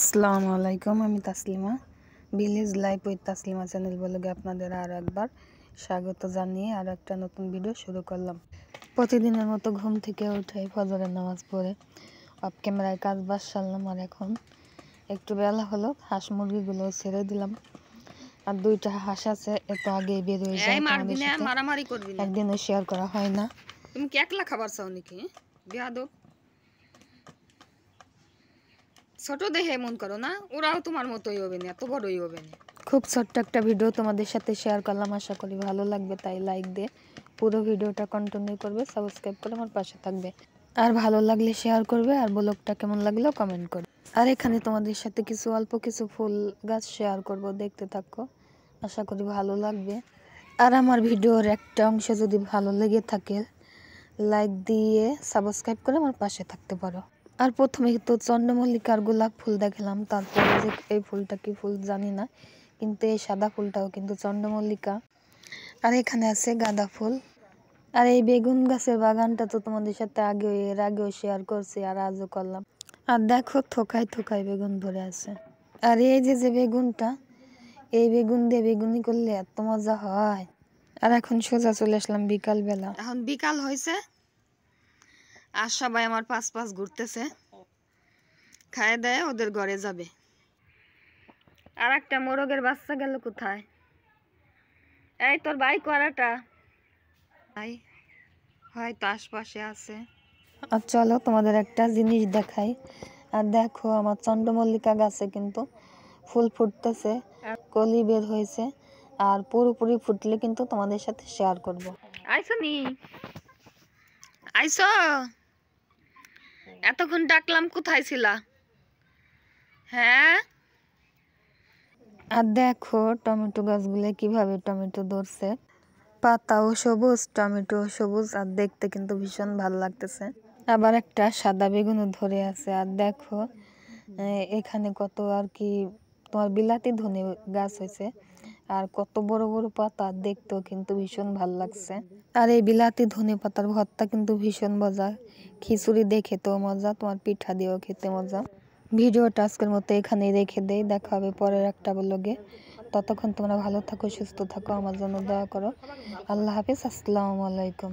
আসসালামু আলাইকুম, আমি Taslima. Village life with Taslima channel ব্লগে আপনাদের আর একবার স্বাগত জানিয়ে আর একটা নতুন ভিডিও শুরু করলাম। প্রতিদিনের মতো ঘুম থেকে উঠে ফজরের নামাজ পড়ে অফ ক্যামেরায় কাজ বাস সারলাম। আর এখন একটু বেলা হলো, হাঁস মুরগিগুলো ছেড়ে দিলাম। আর দুইটা হাঁস আছে, এত আগে বের হয়ে যায়, তোমাদের সাথে একদিনও শেয়ার করা হয় না। তুমি কি একলা খাবার চাও নাকি? বেয়াদব, ছোট দেখে মন করো না, ওরাও তোমার মতোই হবে না, এত বড়ই হবে না। খুব ছোট্ট একটা ভিডিও তোমাদের সাথে শেয়ার করলাম, আশা করি ভালো লাগবে। তাই লাইক দিয়ে পুরো ভিডিওটা কন্টিনিউ করবে, সাবস্ক্রাইব করে আমার পাশে থাকবে। আর ভালো লাগলে শেয়ার করবে, আর ব্লগটা কেমন লাগলো কমেন্ট করবে। আর এখানে তোমাদের সাথে অল্প কিছু ফুল গাছ শেয়ার করব, দেখতে থাকো, আশা করি ভালো লাগবে। আর আমার ভিডিওর একটা অংশ যদি ভালো লেগে থাকে, লাইক দিয়ে সাবস্ক্রাইব করে আমার পাশে থাকতে পারো। আর প্রথমে তো চন্দ্রমল্লিকার গোলাপ ফুল দেখালাম, তারপরে যে এই ফুলটা কি ফুল জানি না, কিন্তু এই সাদা ফুলটাও কিন্তু চন্দ্রমল্লিকা। আর এখানে আছে গাঁদা ফুল। আর এই বেগুন গাছের বাগানটা তো তোমাদের সাথে এর আগেও শেয়ার করছি, আর আজও করলাম। আর দেখো, থোকায় থোকায় বেগুন ধরে আছে। আর এই যে বেগুনটা, এই বেগুন দিয়ে বেগুনি করলে এত মজা হয়। আর এখন সোজা চলে আসলাম বিকাল বেলা। এখন বিকাল হয়েছে, আর সবাই আমার পাশ পাশ ঘুরতেছে, খায় দেয় ওদের ঘরে যাবে। আর একটা মোরগের বাচ্চা গেল কোথায়? এই তোর ভাই করাটা ভাই হয়তো আশপাশে আছে। আর চলো তোমাদের একটা জিনিস দেখাই। আর দেখো, আমার চন্দ্রমল্লিকা গাছে কিন্তু ফুল ফুটতেছে, কলি বের হয়েছে। আর পুরোপুরি ফুটলে কিন্তু তোমাদের সাথে শেয়ার করব। আইসো নি, আইসো, এতক্ষণ ডাকলাম, কোথায় ছিলা? হ্যাঁ, আর দেখো টমেটো গাছগুলো কিভাবে টমেটো ধরছে, পাতাও সবুজ, টমেটো সবুজ, আর দেখতে কিন্তু ভীষণ ভালো লাগতেছে। আবার একটা সাদা বেগুনও ধরে আছে। আর দেখো এখানে কত আর কি তোমার বিলাতি ধনে গাছ হয়েছে, আর কত বড় বড় পাতা, দেখতেও কিন্তু ভীষণ ভালো লাগছে। আর এই বিলাতি ধনে পাতার ভর্তা কিন্তু ভীষণ মজা, খিচুড়ি দিয়ে খেতেও মজা, তোমার পিঠা দিয়েও খেতে মজা। ভিডিওটা আজকের মতো এখানেই রেখে দেই, দেখা হবে পরের একটা ব্লগে। ততক্ষণ তোমরা ভালো থাকো, সুস্থ থাকো, আমার জন্য দোয়া করো। আল্লাহ হাফিজ, আসসালামু আলাইকুম।